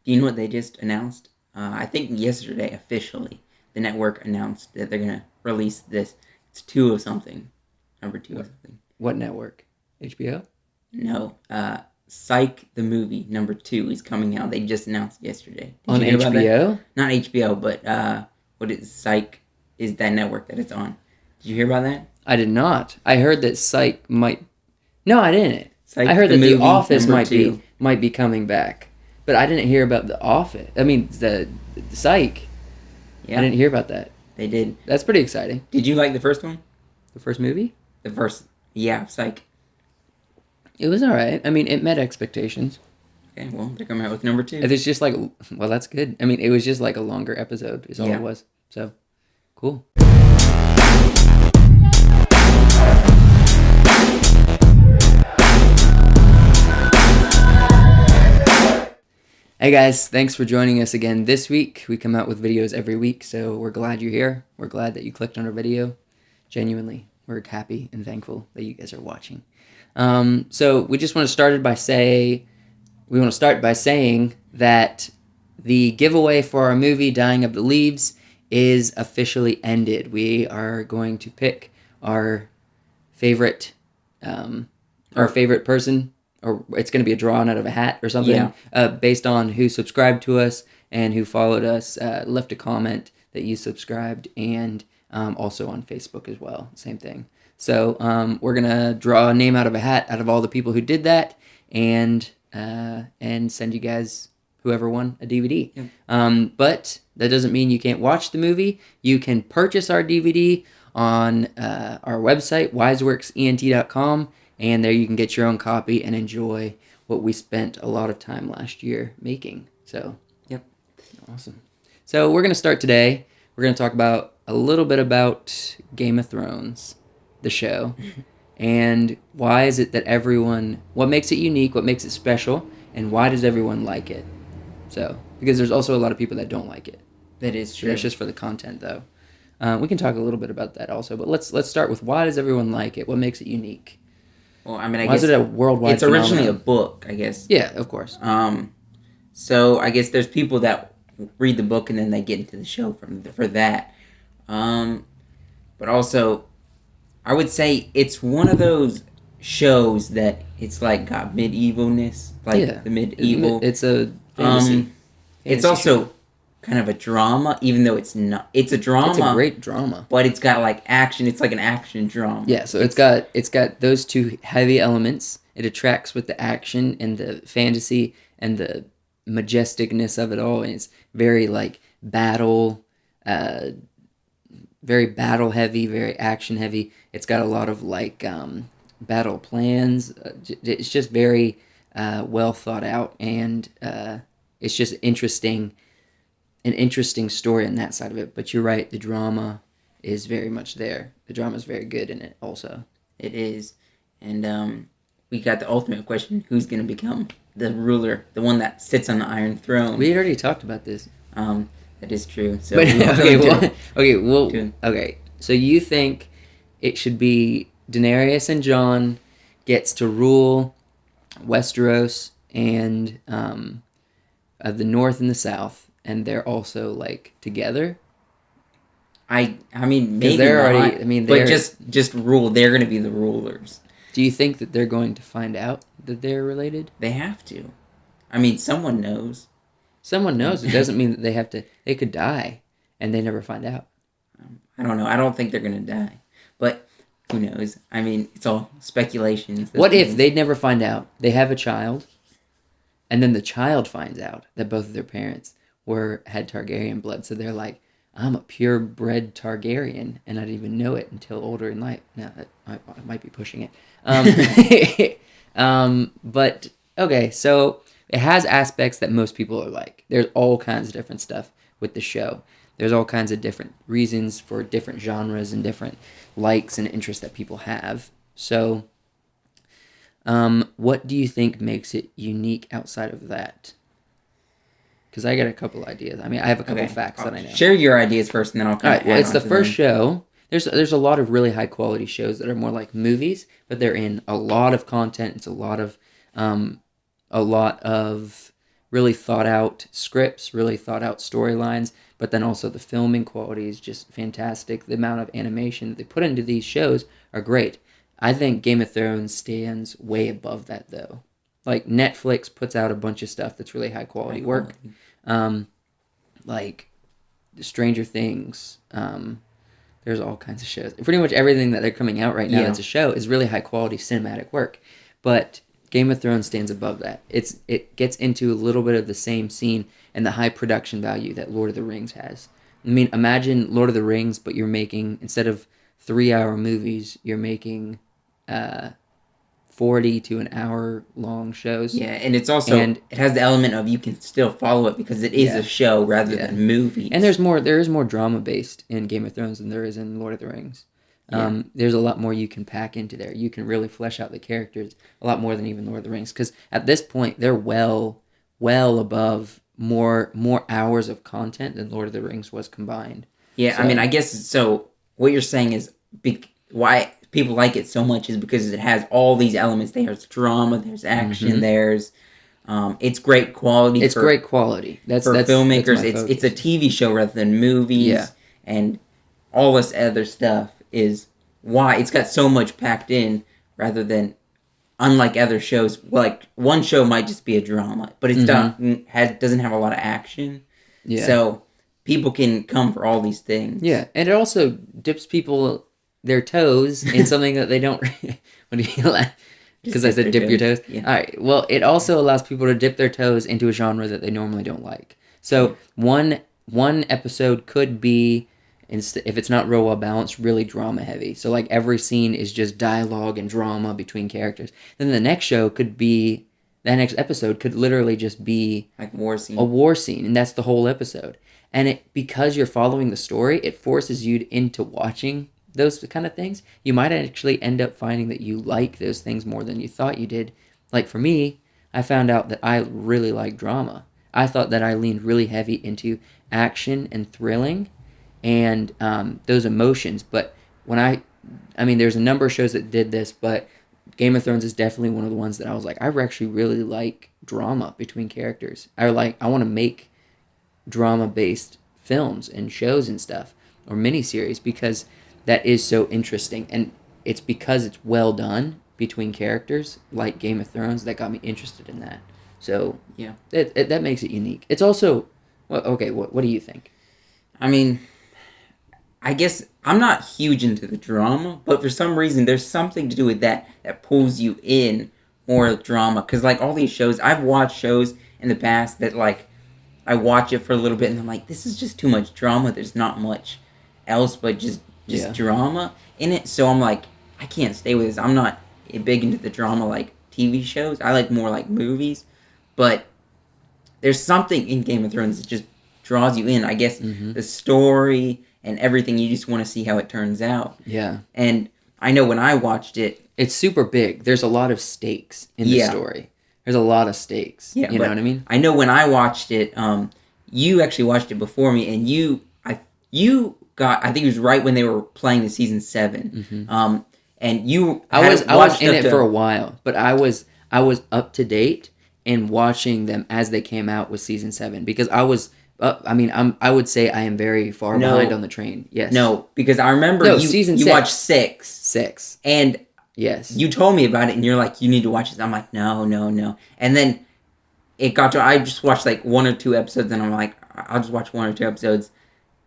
Do you know what they just announced? I think yesterday, officially, the network announced that they're going to release this. It's 2 of something. Number 2 of something. What network? HBO? No. Psych, the movie, number 2 is coming out. They just announced yesterday. Did On you hear about that? HBO? Not HBO, but what is Psych is that network that it's on. Did you hear about that? I did not. I heard that Psych might... No, I didn't. Psych, I heard that The movie, Office number might be coming back. But I didn't hear about The Office. I mean, the Psych. Yeah, I didn't hear about that. they did. That's pretty exciting. Did you like the first one? The first movie? The first, yeah, Psych. It was alright. I mean, it met expectations. Okay, well, they're coming out with number 2. It's just like... Well, that's good. I mean, it was just like a longer episode is all Yeah. it was. So, cool. Hey guys, thanks for joining us again this week. We come out with videos every week, so we're glad you're here. We're glad that you clicked on our video. Genuinely, we're happy and thankful that you guys are watching. So we just want to start by saying that the giveaway for our movie Dying of the Leaves is officially ended. We are going to pick our favorite person, or it's going to be a drawing out of a hat or something, based on who subscribed to us and who followed us, left a comment that you subscribed, and also on Facebook as well, same thing. So we're going to draw a name out of a hat out of all the people who did that, and send you guys, whoever won, a DVD. Yep. But that doesn't mean you can't watch the movie. You can purchase our DVD on our website, wiseworksent.com, and there you can get your own copy and enjoy what we spent a lot of time last year making. So, yep. Awesome. So we're going to start today. We're going to talk about a little bit about Game of Thrones, the show, and why is it that what makes it unique, what makes it special, and why does everyone like it? So, because there's also a lot of people that don't like it. That is true. That's just for the content, though. We can talk a little bit about that also, but let's start with why does everyone like it? What makes it unique? Well, I mean, I why guess is it a worldwide it's originally phenomenon? a book, I guess. Yeah, of course. So I guess there's people that read the book and then they get into the show for that. But also, I would say it's one of those shows that it's like got medievalness, like the medieval. It's a fantasy. It's also kind of a drama, even though it's not. It's a drama. It's a great drama, but it's got like action. It's like an action drama. Yeah, so it's got those two heavy elements. It attracts with the action and the fantasy and the majesticness of it all, and it's very like very battle heavy, very action heavy. It's got a lot of like battle plans. It's just very well thought out, and it's just an interesting story on that side of it. But you're right, the drama is very much there. The drama is very good in it also. It is. And we got the ultimate question: who's going to become the ruler, the one that sits on the Iron Throne? We had already talked about this. That is true. So but, okay. So you think it should be Daenerys and Jon gets to rule Westeros and the North and the South, and they're also like together? I mean, maybe they're not, already. I mean, but just rule. They're going to be the rulers. Do you think that they're going to find out that they're related? They have to. I mean, someone knows. Someone knows. It doesn't mean that they have to. They could die, and they never find out. I don't know. I don't think they're going to die, but who knows? I mean, it's all speculations. What if they never find out? They have a child, and then the child finds out that both of their parents had Targaryen blood, so they're like, I'm a purebred Targaryen, and I didn't even know it until older in life. Now, I might be pushing it. But, okay, so it has aspects that most people are like. There's all kinds of different stuff with the show. There's all kinds of different reasons for different genres and different likes and interests that people have. So, what do you think makes it unique outside of that? Because I got a couple ideas. I mean, I have a couple facts that I know. Share your ideas first, and then I'll All right, well, it's the first show. There's a lot of really high quality shows that are more like movies, but they're in a lot of content. It's a lot of really thought out scripts, really thought out storylines, but then also the filming quality is just fantastic. The amount of animation that they put into these shows are great. I think Game of Thrones stands way above that, though. Like, Netflix puts out a bunch of stuff that's really high quality work. Like Stranger Things, there's all kinds of shows. Pretty much everything that they're coming out right now that's a show is really high quality cinematic work. But Game of Thrones stands above that. It gets into a little bit of the same scene and the high production value that Lord of the Rings has. I mean, imagine Lord of the Rings, but you're making, instead of 3-hour movies, you're making 40 to an hour long shows. Yeah, and it's also, it has the element of you can still follow it because it is a show rather than movies. And there is more drama based in Game of Thrones than there is in Lord of the Rings. There's a lot more you can pack into there. You can really flesh out the characters a lot more than even Lord of the Rings, because at this point they're well above more hours of content than Lord of the Rings was combined. Yeah, so, I mean, I guess, so what you're saying is why people like it so much is because it has all these elements. There's drama, there's action, there's it's great quality. It's great quality. That's filmmakers. It's a TV show rather than movies, and all this other stuff is why it's got so much packed in rather than, unlike other shows, like one show might just be a drama, but it's doesn't have a lot of action. Yeah. So people can come for all these things. Yeah, and it also dips people their toes in something that they don't. What do you laugh? Because I said dip your toes. Yeah. All right. Well, it also allows people to dip their toes into a genre that they normally don't like. So one episode could be, if it's not real well balanced, really drama heavy. So like every scene is just dialogue and drama between characters. Then the next episode could literally just be like war scene. A war scene, and that's the whole episode. And because you're following the story, it forces you into watching those kind of things. You might actually end up finding that you like those things more than you thought you did. Like for me, I found out that I really like drama. I thought that I leaned really heavy into action and thrilling and those emotions. But I mean, there's a number of shows that did this, but Game of Thrones is definitely one of the ones that I was like, I actually really like drama between characters. I want to make drama-based films and shows and stuff, or miniseries, because that is so interesting, and it's because it's well done between characters like Game of Thrones that got me interested in that. So yeah, that makes it unique. It's also, well, okay, what do you think? I mean, I guess I'm not huge into the drama, but for some reason there's something to do with that pulls you in more drama, because like all these shows, I've watched shows in the past that like I watch it for a little bit and I'm like, this is just too much drama. There's not much else but just drama in it. So I'm like, I can't stay with this. I'm not big into the drama like TV shows. I like more like movies. But there's something in Game of Thrones that just draws you in. I guess the story and everything, you just want to see how it turns out. Yeah. And I know when I watched it, it's super big. There's a lot of stakes in the story. There's a lot of stakes. Yeah, you know what I mean? I know when I watched it, you actually watched it before me, and you got, I think it was right when they were playing the season 7. And I was in it for a while, but I was up to date in watching them as they came out with season 7, because I was I would say I am very far behind on the train. Yes. No, because I remember you watched 6. And yes, you told me about it, and you're like, you need to watch this. I'm like, no. And then it got to, I just watched like 1 or 2 episodes, and I'm like, I'll just watch 1 or 2 episodes.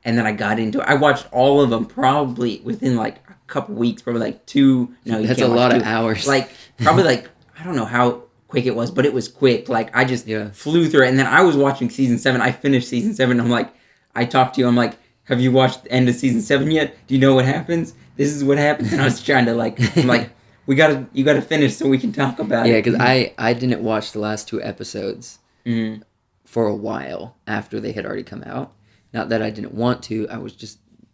And then I got into it. I watched all of them probably within like a couple weeks, probably like 2. No, you that's can't a lot of hours. Like probably like, I don't know how quick it was, but it was quick. Like I just flew through it. And then I was watching season 7. I finished season 7. I'm like, I talked to you. I'm like, have you watched the end of season 7 yet? Do you know what happens? This is what happens. And I was trying to like, I'm like, you gotta finish so we can talk about it. Yeah, because I didn't watch the last 2 episodes for a while after they had already come out. Not that I didn't want to,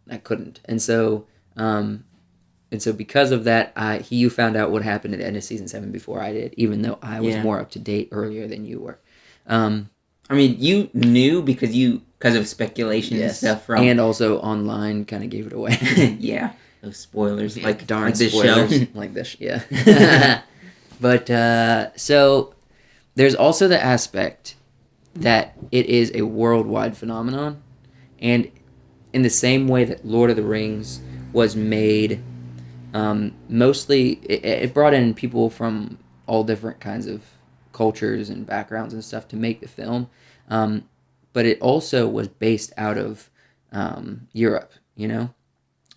I couldn't. And so because of that, you found out what happened at the end of season 7 before I did, even though I was more up to date earlier than you were. I mean, you knew because of speculation and stuff from, and also online kind of gave it away. Yeah, those spoilers, like darn like this spoilers, show. like this, yeah. But so there's also the aspect that it is a worldwide phenomenon, and in the same way that Lord of the Rings was made, mostly it brought in people from all different kinds of cultures and backgrounds and stuff to make the film, but it also was based out of Europe. You know,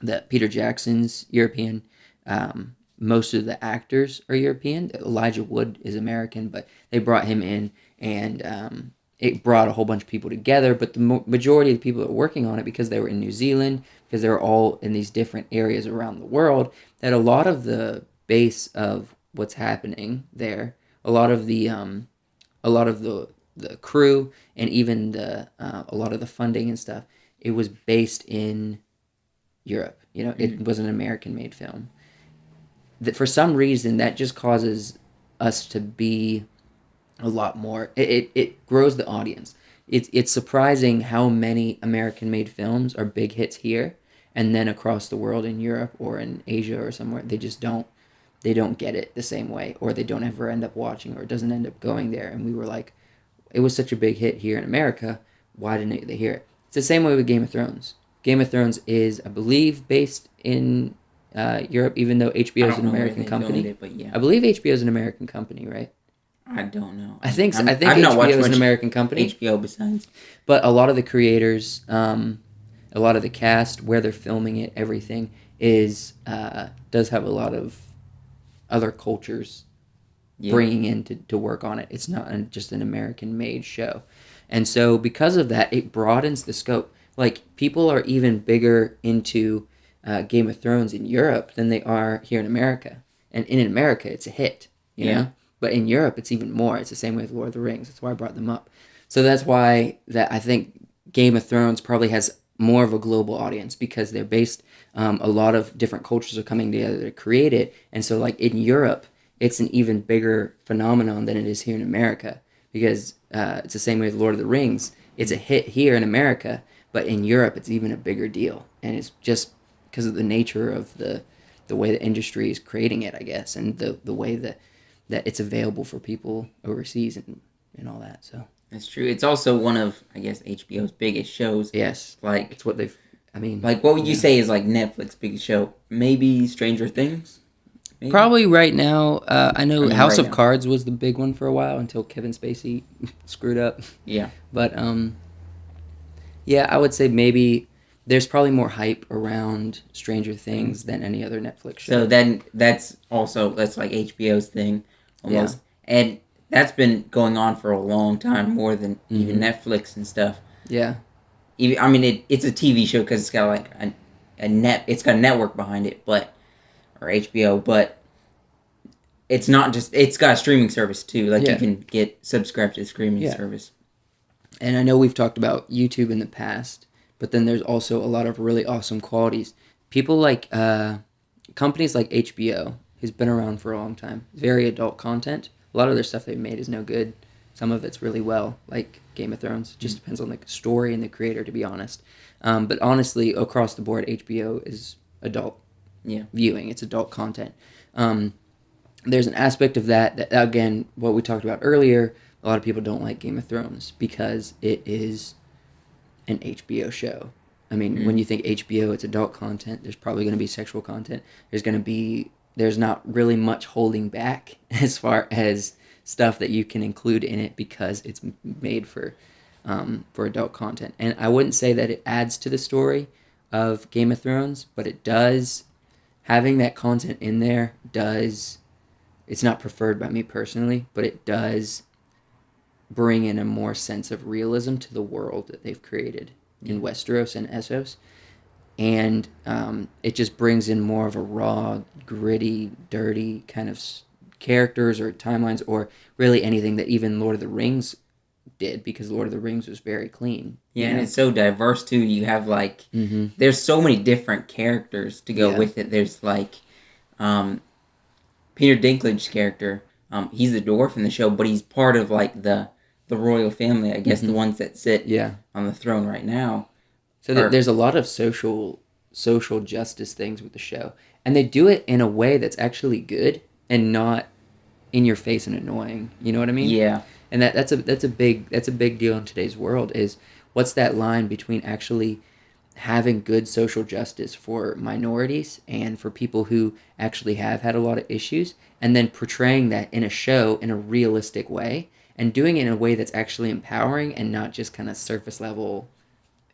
that Peter Jackson's European. Most of the actors are European. Elijah Wood is American, but they brought him in, and it brought a whole bunch of people together. But the majority of the people that were working on it, because they were in New Zealand, because they were all in these different areas around the world, that a lot of the base of what's happening there, a lot of the crew, and even a lot of the funding and stuff, it was based in Europe. You know, it was an American-made film. That for some reason that just causes us to be a lot more. It grows the audience. It's surprising how many American-made films are big hits here, and then across the world in Europe or in Asia or somewhere they just don't get it the same way, or they don't ever end up watching, or it doesn't end up going there. And we were like, it was such a big hit here in America. Why didn't they hear it? It's the same way with Game of Thrones. Game of Thrones is, I believe, based in Europe, even though HBO is an American company. It, but yeah. I believe HBO is an American company, right? I don't know. I think HBO is an American company. HBO besides. But a lot of the creators, a lot of the cast, where they're filming it, everything is does have a lot of other cultures bringing in to work on it. It's not just an American-made show. And so because of that, it broadens the scope. Like, people are even bigger into Game of Thrones in Europe than they are here in America. And in America, it's a hit, you know? But in Europe, it's even more. It's the same way with Lord of the Rings. That's why I brought them up. So that's why that I think Game of Thrones probably has more of a global audience, because they're based, a lot of different cultures are coming together to create it. And so, like, in Europe, it's an even bigger phenomenon than it is here in America, because it's the same way with Lord of the Rings. It's a hit here in America, but in Europe, it's even a bigger deal. And it's just because of the nature of the way the industry is creating it, I guess, and the way that it's available for people overseas and all that. So that's true. It's also one of, I guess, HBO's biggest shows. Yes, like it's what they've. I mean, like, what would you say is like Netflix's biggest show? Maybe Stranger Things. Maybe? Probably right now. I know House of Cards was the big one for a while until Kevin Spacey screwed up. Yeah. But yeah, I would say maybe there's probably more hype around Stranger Things than any other Netflix show. So then that's like HBO's thing almost. Yeah. And that's been going on for a long time, more than even Netflix and stuff. Yeah. Even, I mean, it's a TV show because it's got like it's got a network behind it, or HBO, but it's not just, it's got a streaming service too. Like, you can get subscribed to the streaming service. And I know we've talked about YouTube in the past, but then there's also a lot of really awesome qualities. People like, companies like HBO, who's been around for a long time, very adult content. A lot of their stuff they've made is no good. Some of it's really well, like Game of Thrones. It just depends on the story and the creator, to be honest. But honestly, across the board, HBO is adult viewing. It's adult content. There's an aspect of that, again, what we talked about earlier, a lot of people don't like Game of Thrones because it is an HBO show. I mean, when you think HBO, it's adult content. There's probably going to be sexual content. There's not really much holding back as far as stuff that you can include in it because it's made for adult content. And I wouldn't say that it adds to the story of Game of Thrones, but it does. Having that content in there does. It's not preferred by me personally, but it does bring in a more sense of realism to the world that they've created in Westeros and Essos. And it just brings in more of a raw, gritty, dirty kind of characters or timelines, or really anything that even Lord of the Rings did, because Lord of the Rings was very clean. Yeah, and it's so diverse too. You have like, there's so many different characters to go with it. There's like, Peter Dinklage's character. He's the dwarf in the show, but he's part of like the royal family. I guess the ones that sit on the throne right now. So there's a lot of social justice things with the show, and they do it in a way that's actually good and not in your face and annoying. You know what I mean? Yeah. And that's a big deal in today's world. Is what's that line between actually having good social justice for minorities and for people who actually have had a lot of issues, and then portraying that in a show in a realistic way, and doing it in a way that's actually empowering and not just kind of surface level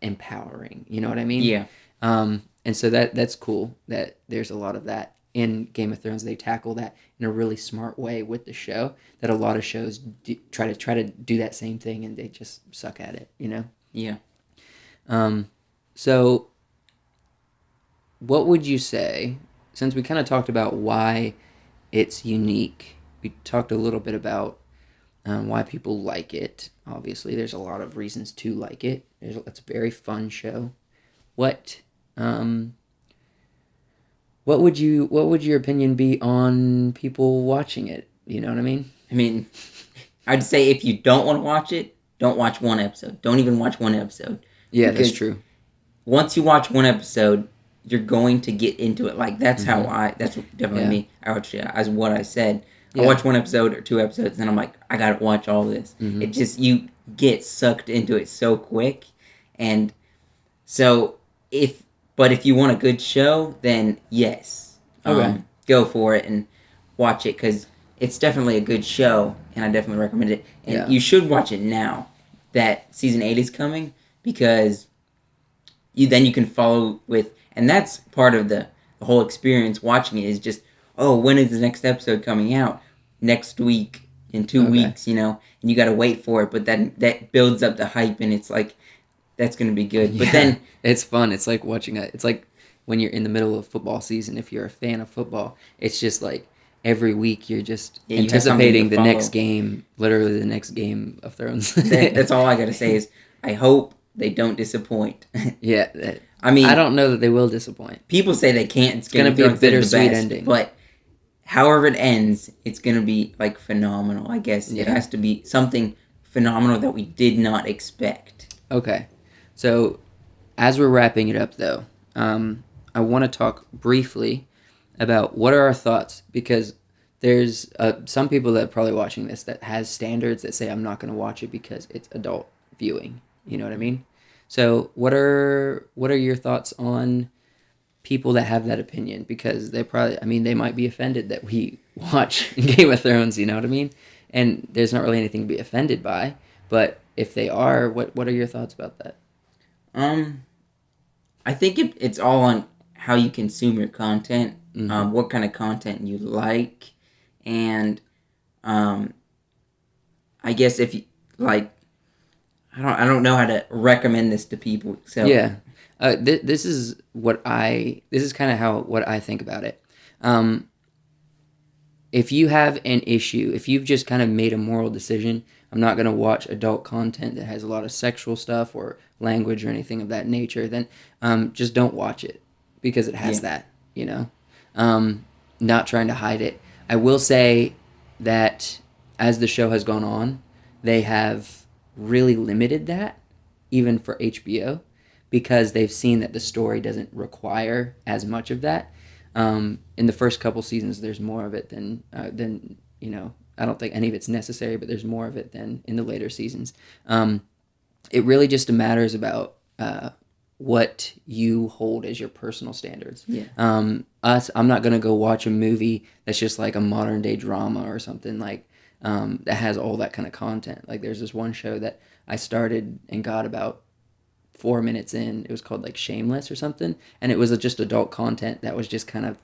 empowering. You know what I mean? Yeah. And so that's cool that there's a lot of that in Game of Thrones. They tackle that in a really smart way with the show that a lot of shows try to do that same thing, and they just suck at it. You know? Yeah. So, what would you say, since we kind of talked about why it's unique, we talked a little bit about why people like it. Obviously, there's a lot of reasons to like it. It's a very fun show. What would your opinion be on people watching it? You know what I mean? I mean, I'd say if you don't want to watch it, don't watch one episode. Don't even watch one episode. Yeah, that's true. Once you watch one episode, you're going to get into it. Like, that's how that's definitely me. I watch it as what I said. I watch one episode or two episodes, and I'm like, I gotta watch all this. It just, you get sucked into it so quick. And so, if you want a good show, then yes. Go for it and watch it, because it's definitely a good show, and I definitely recommend it. And you should watch it now that season 8 is coming, because you can follow with, and that's part of the whole experience watching it, is just, oh, when is the next episode coming out? Next week, in 2 weeks, and you got to wait for it, but then that builds up the hype, and it's like, that's going to be good. But then it's fun. It's like it's like when you're in the middle of football season, if you're a fan of football, it's just like every week you're just anticipating the next game, literally the next Game of Thrones. That's all I got to say is, I hope they don't disappoint. I mean, I don't know that they will disappoint. People say they can't. It's going to be a bittersweet ending. But however it ends, it's going to be, like, phenomenal, I guess. It has to be something phenomenal that we did not expect. Okay. So, as we're wrapping it up, though, I want to talk briefly about what are our thoughts, because there's some people that are probably watching this that has standards that say, I'm not going to watch it because it's adult viewing. You know what I mean? So what are your thoughts on people that have that opinion? Because they might be offended that we watch Game of Thrones, you know what I mean? And there's not really anything to be offended by, but if they are, what are your thoughts about that? I think it's all on how you consume your content, what kind of content you like, and I guess if you like, I don't know how to recommend this to people. So this is kind of how what I think about it. If you have an issue, if you've just kind of made a moral decision, I'm not going to watch adult content that has a lot of sexual stuff or language or anything of that nature, then just don't watch it, because it has that, you know. Not trying to hide it. I will say that as the show has gone on, they have really limited that, even for HBO, because they've seen that the story doesn't require as much of that. In the first couple seasons, there's more of it than you know. I don't think any of it's necessary, but there's more of it than in the later seasons. It really just matters about what you hold as your personal standards. I'm not gonna go watch a movie that's just like a modern day drama or something like that has all that kind of content. Like, there's this one show that I started and got about 4 minutes in. It was called like Shameless or something, and it was just adult content that was just kind of,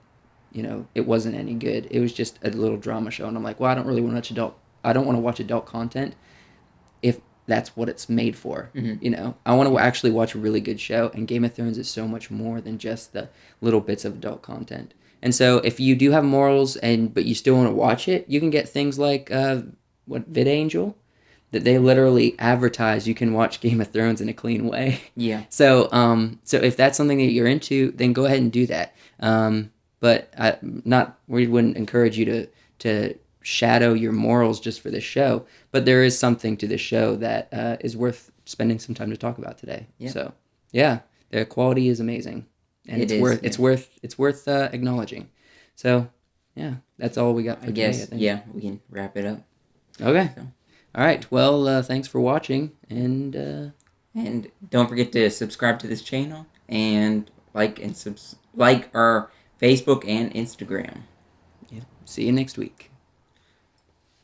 you know, it wasn't any good. It was just a little drama show, and I'm like, well, I don't want to watch adult content if that's what it's made for. You know, I want to actually watch a really good show, and Game of Thrones is so much more than just the little bits of adult content. And so if you do have morals but you still want to watch it, you can get things like VidAngel, that they literally advertise you can watch Game of Thrones in a clean way. So if that's something that you're into, then go ahead and do that. But we wouldn't encourage you to shadow your morals just for this show. But there is something to this show that is worth spending some time to talk about today. So the quality is amazing, and it's worth acknowledging. So that's all we got for today. I think. We can wrap it up. Okay. All right. Well, thanks for watching, and And don't forget to subscribe to this channel and like our Facebook and Instagram. yeah, see you next week.